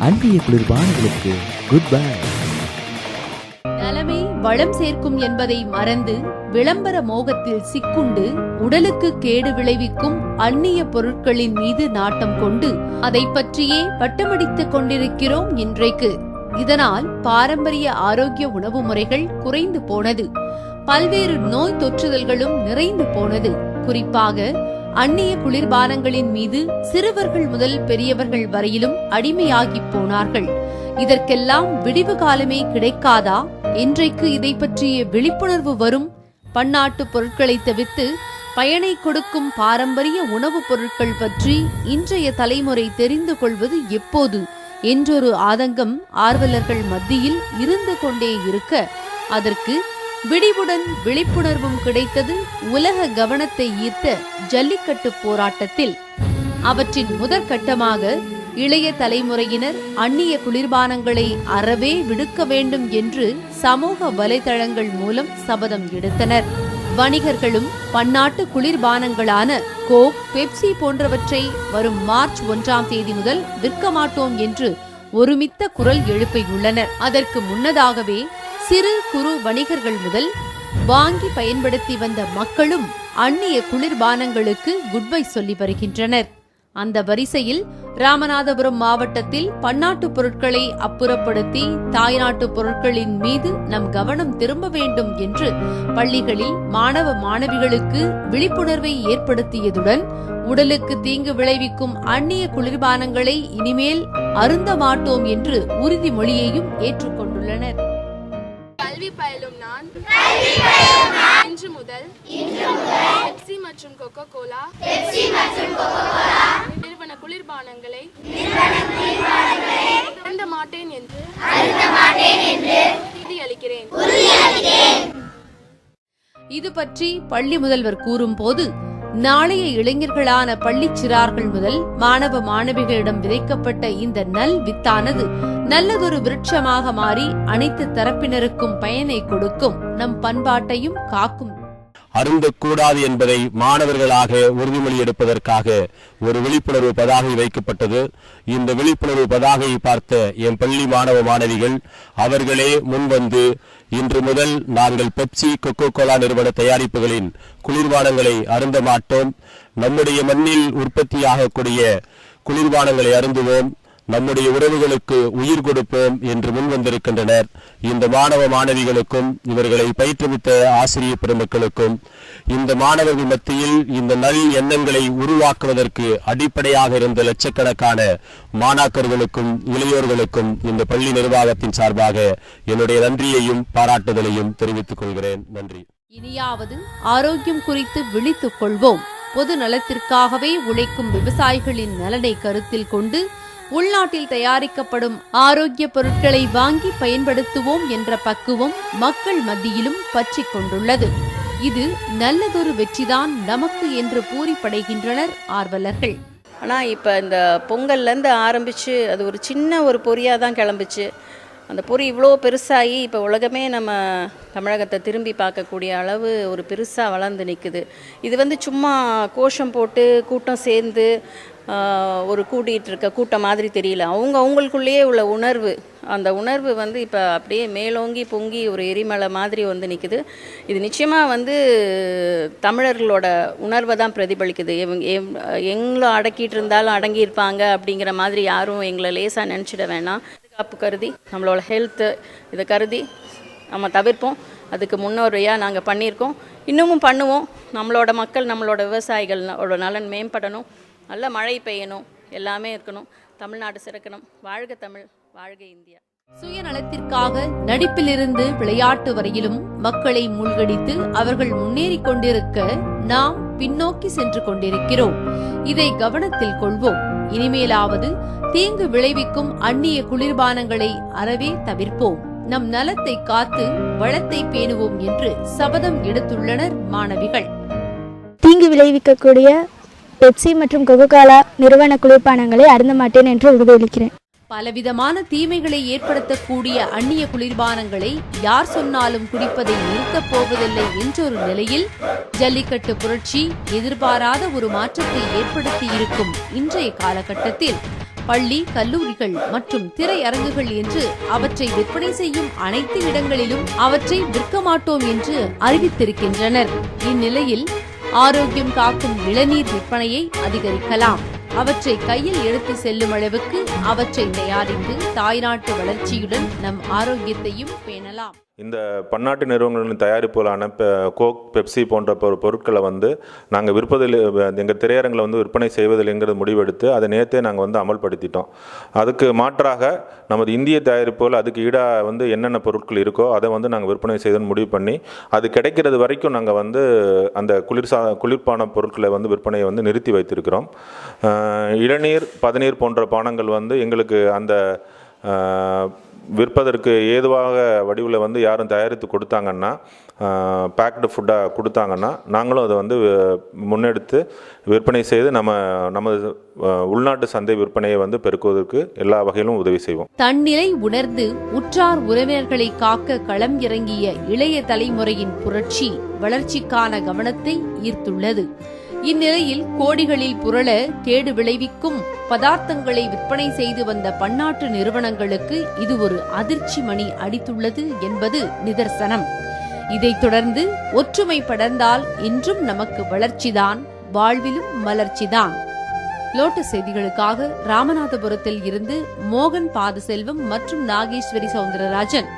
அந்நிய குளிர்பானங்களுக்கு good bye. நலமே வளம் சேர்க்கும் என்பதை மறந்து விளம்பர மோகத்தில் சிக்குண்டு உடலுக்கு கேடு விளைவிக்கும் அந்நிய பொருட்களின் மீது நாட்டம் கொண்டு அதை பற்றியே பட்டமடித்துக் கொண்டிருக்கிறோம் இன்றைக்கு. இதனால் பாரம்பரிய ஆரோக்கிய உணவு முறைகள் குறைந்து போனது, பல்வேறு நோய் தொற்றுதல்களும் நிறைந்து போனது. குறிப்பாக அந்நிய குளிர்பானங்களின் மீது சிறுவர்கள் முதல் பெரியவர்கள் வரையிலும் அடிமையாகி போனார்கள். இதற்கெல்லாம் விடிவு காலமே கிடைக்காதா? இன்றைக்கு இதை பற்றிய விழிப்புணர்வு வரும். பன்னாட்டு பொருட்களை தவிர்த்து பயனை கொடுக்கும் பாரம்பரிய உணவுப் பொருட்கள் பற்றி இன்றைய தலைமுறை தெரிந்து கொள்வது எப்போது என்றொரு ஆதங்கம் ஆர்வலர்கள் மத்தியில் இருந்து கொண்டே இருக்க, அதற்கு விடிவுடன் விழிப்புணர்வும் கிடைத்தது உலக கவனத்தை ஈர்த்த ஜல்லிக்கட்டு போராட்டத்தில். அவற்றின் முதற்கட்டமாக இளைய தலைமுறையினர் அந்நிய குளிர்பானங்களை அறவே விடுக்க வேண்டும் என்று சமூக வலைதளங்கள் மூலம் சபதம் எடுத்தனர். வணிகர்களும் பன்னாட்டு குளிர்பானங்களான கோக், பெப்சி போன்றவற்றை வரும் மார்ச் 1 முதல் விற்க மாட்டோம் என்று ஒருமித்த குரல் எழுப்பியுள்ளனர். அதற்கு முன்னதாகவே சிறு குறு வணிகர்கள் முதல் வாங்கி பயன்படுத்தி வந்த மக்களும் அந்நிய குளிர்பானங்களுக்கு குட்பை சொல்லி வருகின்றனர். அந்த வரிசையில் ராமநாதபுரம் மாவட்டத்தில் பன்னாட்டு பொருட்களை அப்புறப்படுத்தி தாய்நாட்டு பொருட்களின் மீது நம் கவனம் திரும்ப வேண்டும் என்று பள்ளிகளில் மாணவ மாணவிகளுக்கு விழிப்புணர்வை ஏற்படுத்தியதுடன் உடலுக்கு தீங்கு விளைவிக்கும் அந்நிய குளிர்பானங்களை இனிமேல் அருந்த மாட்டோம் என்று உறுதிமொழியையும் ஏற்றுக்கொண்டுள்ளனர். கல்வி பயிலும் நான் இன்று முதல் பெப்சி மற்றும் கொக்கோ கோலா நிறுவன குளிர்பானங்களை அருந்த மாட்டேன் என்று உறுதியளிக்கிறேன். இது பற்றி பள்ளி முதல்வர் கூறும்போது, நாளைய இளைஞர்களான பள்ளிச் சிறார்கள் முதல் மாணவ மாணவிகளிடம் விதைக்கப்பட்ட இந்த நல் வித்தானது நல்லதொரு விருட்சமாக மாறி அனைத்து தரப்பினருக்கும் பயனை கொடுக்கும், நம் பண்பாட்டையும் காக்கும். அருந்தக்கூடாது என்பதை மாணவர்களாக உறுதிமொழி எடுப்பதற்காக ஒரு விழிப்புணர்வு பதாகை வைக்கப்பட்டது. இந்த விழிப்புணர்வு பதாகையை பார்த்த என் பள்ளி மாணவ மாணவிகள் அவர்களே முன்வந்து இன்று முதல் நாங்கள் பெப்சி, கொக்கோ கோலா நிறுவன தயாரிப்புகளின் குளிர்பானங்களை அருந்த மாட்டோம், நம்முடைய மண்ணில் உற்பத்தியாகக்கூடிய குளிர்பானங்களை அருந்துவோம், நம்முடைய உறவுகளுக்கு உயிர் கொடுப்போம் என்று முன்வந்திருக்கின்றனர். இந்த மாணவ மாணவிகளுக்கும் இவர்களை பயிற்றுவித்த ஆசிரியர் பெருமக்களுக்கும் இந்த மாணவர்கள் மத்தியில் இந்த நல் எண்ணங்களை உருவாக்குவதற்கு அடிப்படையாக இருந்த லட்சக்கணக்கான மாணாக்கர்களுக்கும் இளையோர்களுக்கும் இந்த பள்ளி நிர்வாகத்தின் சார்பாக என்னுடைய நன்றியையும் பாராட்டுதலையும் தெரிவித்துக் கொள்கிறேன். நன்றி. இனியாவது ஆரோக்கியம் குறித்து விழித்துக் கொள்வோம். பொது நலத்திற்காகவே உழைக்கும் விவசாயிகளின் நலனை கருத்தில் கொண்டு உள்நாட்டில் தயாரிக்கப்படும் ஆரோக்கிய பொருட்களை வாங்கி பயன்படுத்துவோம் என்ற பக்குவம் மக்கள் மத்தியிலும் பற்றிக் கொண்டுள்ளது. இது நல்லதொரு வெற்றிதான் நமக்கு என்று பூரிப்படைகின்றனர் ஆர்வலர்கள். ஆனால் இப்போ இந்த பொங்கல்லேருந்து ஆரம்பித்து அது ஒரு சின்ன ஒரு பொரியாக தான் கிளம்பிச்சு. அந்த பொறி இவ்வளோ பெருசாகி இப்போ உலகமே நம்ம தமிழகத்தை திரும்பி பார்க்கக்கூடிய அளவு ஒரு பெருசாக வளர்ந்து நிற்குது. இது சும்மா கோஷம் போட்டு கூட்டம் சேர்ந்து ஒரு கூட்டிகிட்டு இருக்க கூட்டம் மாதிரி தெரியல. அவங்களுக்குள்ளேயே உள்ள உணர்வு, அந்த உணர்வு இப்போ அப்படியே மேலோங்கி பொங்கி ஒரு எரிமலை மாதிரி நிற்குது. இது நிச்சயமாக தமிழர்களோட உணர்வை தான் பிரதிபலிக்குது. எங்களை அடக்கிட்டு இருந்தாலும் அடங்கியிருப்பாங்க அப்படிங்கிற மாதிரி யாரும் எங்களை லேசாக நினச்சிட வேணாம். பாதுகாப்பு கருதி, நம்மளோட ஹெல்த்து இதை கருதி நம்ம தவிர்ப்போம். அதுக்கு முன்னோரையாக நாங்கள் பண்ணியிருக்கோம், இன்னமும் பண்ணுவோம். நம்மளோட மக்கள், நம்மளோட விவசாயிகளோட நலன் மேம்படணும், நல்ல மழை பெய்யணும், எல்லாமே இருக்கணும், தமிழ்நாடு சிறக்கணும். வாழ்க தமிழ், வாழ்க இந்தியா. சுயநலத்திற்காக நடிப்பிலிருந்து விளையாட்டு வரையிலும் மக்களை மூழ்கடித்து அவர்கள் முன்னேறி கொண்டிருக்க நாம் பின்னோக்கி சென்று கொண்டிருக்கிறோம். இதை கவனத்தில் கொள்வோம். இனிமேலாவது தீங்கு விளைவிக்கும் அந்நிய குளிர்பானங்களை அறவே தவிர்ப்போம். நம் நலத்தை காத்து வளத்தை பேணுவோம் என்று சபதம் எடுத்துள்ளனர் மாணவிகள். தீங்கு விளைவிக்கக்கூடிய பெப்சி மற்றும் கொக்கோ கோலா நிறுவன குளிர்பானங்களை அருந்த மாட்டேன் என்று உறுதியளிக்கிறேன். பலவிதமான தீமைகளை ஏற்படுத்தக்கூடிய அந்நிய குளிர்பானங்களை யார் சொன்னாலும் குடிப்பதை நிறுத்தப் போவதில்லை என்றொரு நிலையில் ஜல்லிக்கட்டு புரட்சி எதிர்பாராத ஒரு மாற்றத்தை ஏற்படுத்தி இருக்கும் இன்றைய காலகட்டத்தில் பள்ளி, கல்லூரிகள் மற்றும் திரையரங்குகள் என்று அவற்றை விற்பனை செய்யும் அனைத்து இடங்களிலும் அவற்றை விற்க மாட்டோம் என்று அறிவித்திருக்கின்றனர். இந்நிலையில் ஆரோக்கியம் காக்கும் இளநீர் விற்பனையை அதிகரிக்கலாம். அவற்றை கையில் எடுத்து செல்லும் அளவுக்கு அவற்றை தயாரித்து தாய்நாட்டு வளர்ச்சியுடன் நம் ஆரோக்கியத்தையும் பேணலாம். இந்த பன்னாட்டு நிறுவனங்களின் தயாரிப்புகளான கோக், பெப்சி போன்ற பொருட்களை நாங்கள் விற்பதில் எங்கள் திரையரங்கில் விற்பனை செய்வதில்லைங்கிறது முடிவெடுத்து அதை நேற்றே நாங்கள் அமல்படுத்திட்டோம். அதுக்கு மாற்றாக நமது இந்திய தயாரிப்புகள் அதுக்கு ஈடாக என்னென்ன பொருட்கள் இருக்கோ அதை நாங்கள் விற்பனை செய்தன்னு முடிவு பண்ணி அது கிடைக்கிறது வரைக்கும் நாங்கள் அந்த குளிர்பான பொருட்களை விற்பனையை நிறுத்தி வைத்திருக்கிறோம். இளநீர், பதநீர் போன்ற பானங்கள் எங்களுக்கு அந்த விற்பதற்கு ஏதுவாக வடிவில் யாரும் தயாரித்து கொடுத்தாங்கன்னா, பேக்டு ஃபுட்டாக கொடுத்தாங்கன்னா நாங்களும் அதை முன்னெடுத்து விற்பனை செய்து நமது உள்நாட்டு சந்தை விற்பனையை பெருக்குவதற்கு எல்லா வகையிலும் உதவி செய்வோம். தன்னிலை உணர்ந்து உற்றார் உறவினர்களை காக்க களம் இறங்கிய இளைய தலைமுறையின் புரட்சி வளர்ச்சிக்கான கவனத்தை ஈர்த்துள்ளது. இந்நிலையில் கோடிகளில் புரள கேடு விளைவிக்கும் பதார்த்தங்களை விற்பனை செய்து வந்த பன்னாட்டு நிறுவனங்களுக்கு இது ஒரு அதிர்ச்சி மணி அடித்துள்ளது என்பது நிதர்சனம். இதைத் தொடர்ந்து ஒற்றுமை படர்ந்தால் இன்றும் நமக்கு வளர்ச்சிதான், வாழ்விலும் மலர்ச்சிதான். லோட்டஸ் செய்திகளுக்காக ராமநாதபுரத்தில் இருந்து மோகன் பாதசெல்வம் மற்றும் நாகேஸ்வரி சவுந்தரராஜன்.